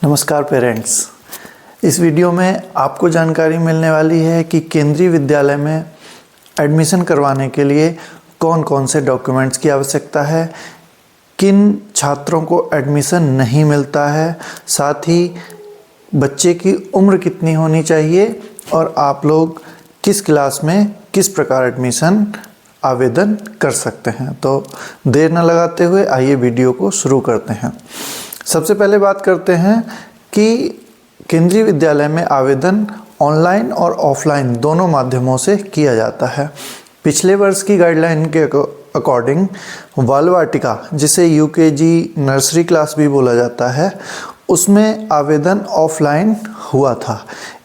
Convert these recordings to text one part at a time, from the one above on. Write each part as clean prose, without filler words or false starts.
नमस्कार पेरेंट्स। इस वीडियो में आपको जानकारी मिलने वाली है कि केंद्रीय विद्यालय में एडमिशन करवाने के लिए कौन कौन से डॉक्यूमेंट्स की आवश्यकता है, किन छात्रों को एडमिशन नहीं मिलता है, साथ ही बच्चे की उम्र कितनी होनी चाहिए और आप लोग किस क्लास में किस प्रकार एडमिशन आवेदन कर सकते हैं। तो देर न लगाते हुए आइए वीडियो को शुरू करते हैं। सबसे पहले बात करते हैं कि केंद्रीय विद्यालय में आवेदन ऑनलाइन और ऑफलाइन दोनों माध्यमों से किया जाता है। पिछले वर्ष की गाइडलाइन के अकॉर्डिंग बाल वाटिका, जिसे यूकेजी नर्सरी क्लास भी बोला जाता है, उसमें आवेदन ऑफलाइन हुआ था।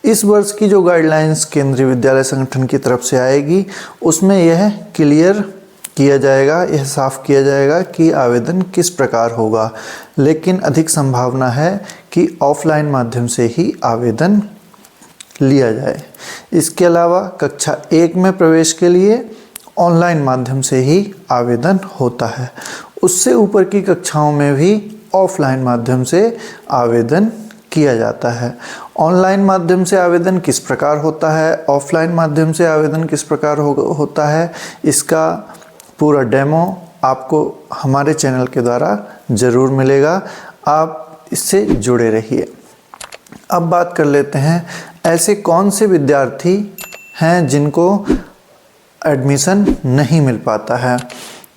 इस वर्ष की जो गाइडलाइंस केंद्रीय विद्यालय संगठन की तरफ से आएगी उसमें यह क्लियर किया जाएगा, यह साफ किया जाएगा कि आवेदन किस प्रकार होगा, लेकिन अधिक संभावना है कि ऑफलाइन माध्यम से ही आवेदन लिया जाए। इसके अलावा कक्षा 1 में प्रवेश के लिए ऑनलाइन माध्यम से ही आवेदन होता है। उससे ऊपर की कक्षाओं में भी ऑफलाइन माध्यम से आवेदन किया जाता है। ऑनलाइन माध्यम से आवेदन किस प्रकार होता है, ऑफलाइन माध्यम से आवेदन किस प्रकार होता है, इसका पूरा डेमो आपको हमारे चैनल के द्वारा ज़रूर मिलेगा। आप इससे जुड़े रहिए। अब बात कर लेते हैं ऐसे कौन से विद्यार्थी हैं जिनको एडमिशन नहीं मिल पाता है।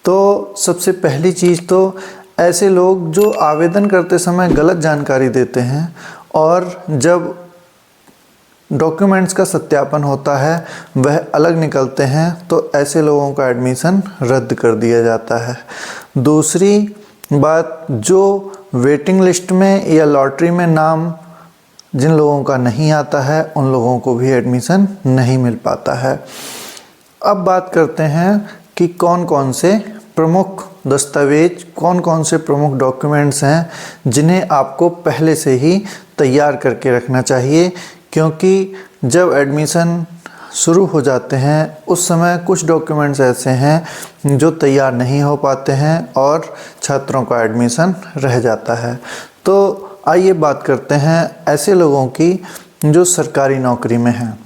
तो सबसे पहली चीज़ तो ऐसे लोग जो आवेदन करते समय गलत जानकारी देते हैं और जब डॉक्यूमेंट्स का सत्यापन होता है वह अलग निकलते हैं, तो ऐसे लोगों का एडमिशन रद्द कर दिया जाता है। दूसरी बात, जो वेटिंग लिस्ट में या लॉटरी में नाम जिन लोगों का नहीं आता है उन लोगों को भी एडमिशन नहीं मिल पाता है। अब बात करते हैं कि कौन कौन से प्रमुख दस्तावेज, कौन कौन से प्रमुख डॉक्यूमेंट्स हैं जिन्हें आपको पहले से ही तैयार करके रखना चाहिए, क्योंकि जब एडमिशन शुरू हो जाते हैं उस समय कुछ डॉक्यूमेंट्स ऐसे हैं जो तैयार नहीं हो पाते हैं और छात्रों का एडमिशन रह जाता है। तो आइए बात करते हैं ऐसे लोगों की जो सरकारी नौकरी में हैं।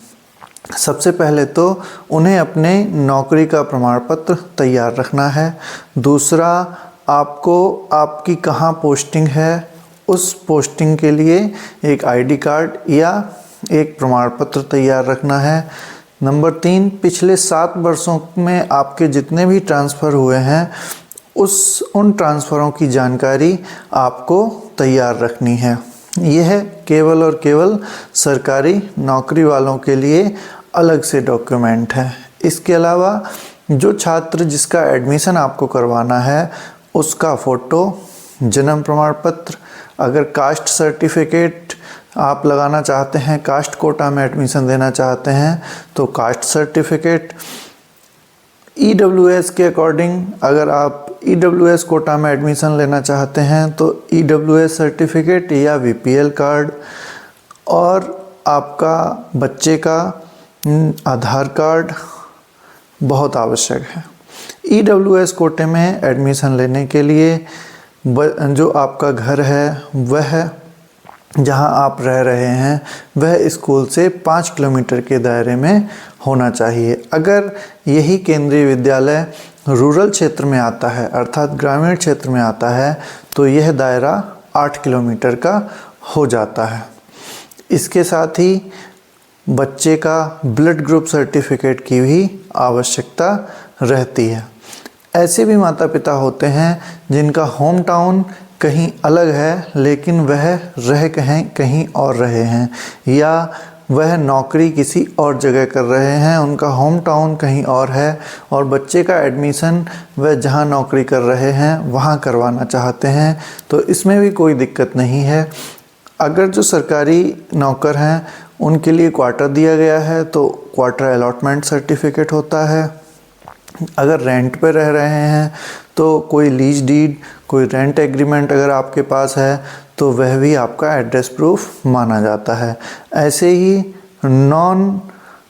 सबसे पहले तो उन्हें अपने नौकरी का प्रमाण पत्र तैयार रखना है। दूसरा, आपको आपकी कहाँ पोस्टिंग है उस पोस्टिंग के लिए एक आईडी कार्ड या एक प्रमाण पत्र तैयार रखना है। नंबर 3, पिछले 7 वर्षों में आपके जितने भी ट्रांसफ़र हुए हैं उन ट्रांसफ़रों की जानकारी आपको तैयार रखनी है। यह केवल और केवल सरकारी नौकरी वालों के लिए अलग से डॉक्यूमेंट है। इसके अलावा जो छात्र जिसका एडमिशन आपको करवाना है उसका फ़ोटो, जन्म प्रमाण पत्र, अगर कास्ट सर्टिफिकेट आप लगाना चाहते हैं, कास्ट कोटा में एडमिशन देना चाहते हैं तो कास्ट सर्टिफिकेट, ईडब्ल्यूएस के अकॉर्डिंग अगर आप ईडब्ल्यूएस कोटा में एडमिशन लेना चाहते हैं तो ईडब्ल्यूएस सर्टिफिकेट या वीपीएल कार्ड, और आपका बच्चे का आधार कार्ड बहुत आवश्यक है। ईडब्ल्यूएस कोटे में एडमिशन लेने के लिए जो आपका घर है वह जहां आप रह रहे हैं वह स्कूल से 5 किलोमीटर के दायरे में होना चाहिए। अगर यही केंद्रीय विद्यालय रूरल क्षेत्र में आता है अर्थात ग्रामीण क्षेत्र में आता है तो यह दायरा 8 किलोमीटर का हो जाता है। इसके साथ ही बच्चे का ब्लड ग्रुप सर्टिफिकेट की भी आवश्यकता रहती है। ऐसे भी माता पिता होते हैं जिनका होम टाउन कहीं अलग है लेकिन वह रह कहीं और रहे हैं, या वह नौकरी किसी और जगह कर रहे हैं, उनका होम टाउन कहीं और है और बच्चे का एडमिशन वह जहां नौकरी कर रहे हैं वहां करवाना चाहते हैं, तो इसमें भी कोई दिक्कत नहीं है। अगर जो सरकारी नौकर हैं उनके लिए क्वार्टर दिया गया है तो क्वार्टर अलॉटमेंट सर्टिफिकेट होता है। अगर रेंट पे रह रहे हैं तो कोई लीज डीड, कोई रेंट एग्रीमेंट अगर आपके पास है तो वह भी आपका एड्रेस प्रूफ माना जाता है। ऐसे ही नॉन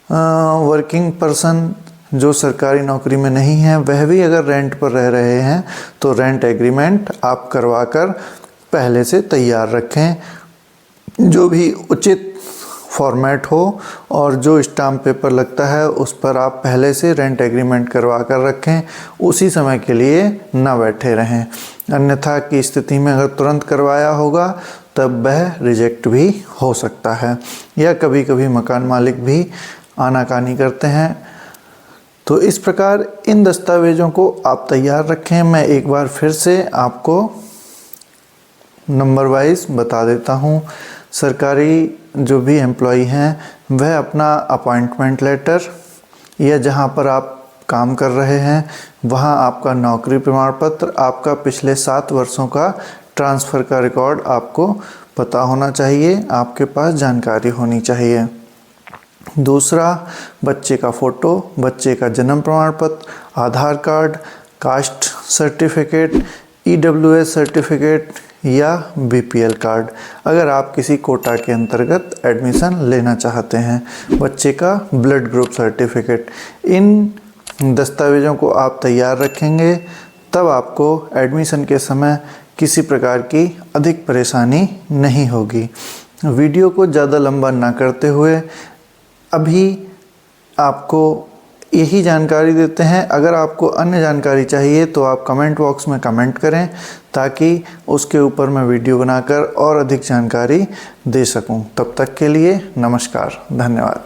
वर्किंग पर्सन जो सरकारी नौकरी में नहीं है वह भी अगर रेंट पर रह रहे हैं तो रेंट एग्रीमेंट आप करवा कर पहले से तैयार रखें। जो भी उचित फॉर्मेट हो और जो स्टाम्प पेपर लगता है उस पर आप पहले से रेंट एग्रीमेंट करवा कर रखें, उसी समय के लिए ना बैठे रहें। अन्यथा की स्थिति में अगर तुरंत करवाया होगा तब वह रिजेक्ट भी हो सकता है, या कभी कभी मकान मालिक भी आनाकानी करते हैं। तो इस प्रकार इन दस्तावेज़ों को आप तैयार रखें। मैं एक बार फिर से आपको नंबर वाइज बता देता हूँ। सरकारी जो भी एम्प्लॉई हैं वह अपना अपॉइंटमेंट लेटर, या जहाँ पर आप काम कर रहे हैं वहाँ आपका नौकरी प्रमाण पत्र, आपका पिछले 7 वर्षों का ट्रांसफ़र का रिकॉर्ड आपको पता होना चाहिए, आपके पास जानकारी होनी चाहिए। दूसरा, बच्चे का फ़ोटो, बच्चे का जन्म प्रमाण पत्र, Aadhaar card, caste certificate, EWS certificate या BPL कार्ड, अगर आप किसी कोटा के अंतर्गत एडमिशन लेना चाहते हैं। बच्चे का ब्लड ग्रुप सर्टिफिकेट। इन दस्तावेज़ों को आप तैयार रखेंगे, तब आपको एडमिशन के समय किसी प्रकार की अधिक परेशानी नहीं होगी। वीडियो को ज़्यादा लंबा ना करते हुए अभी आपको यही जानकारी देते हैं। अगर आपको अन्य जानकारी चाहिए तो आप कमेंट बॉक्स में कमेंट करें, ताकि उसके ऊपर मैं वीडियो बनाकर और अधिक जानकारी दे सकूं। तब तक के लिए नमस्कार, धन्यवाद।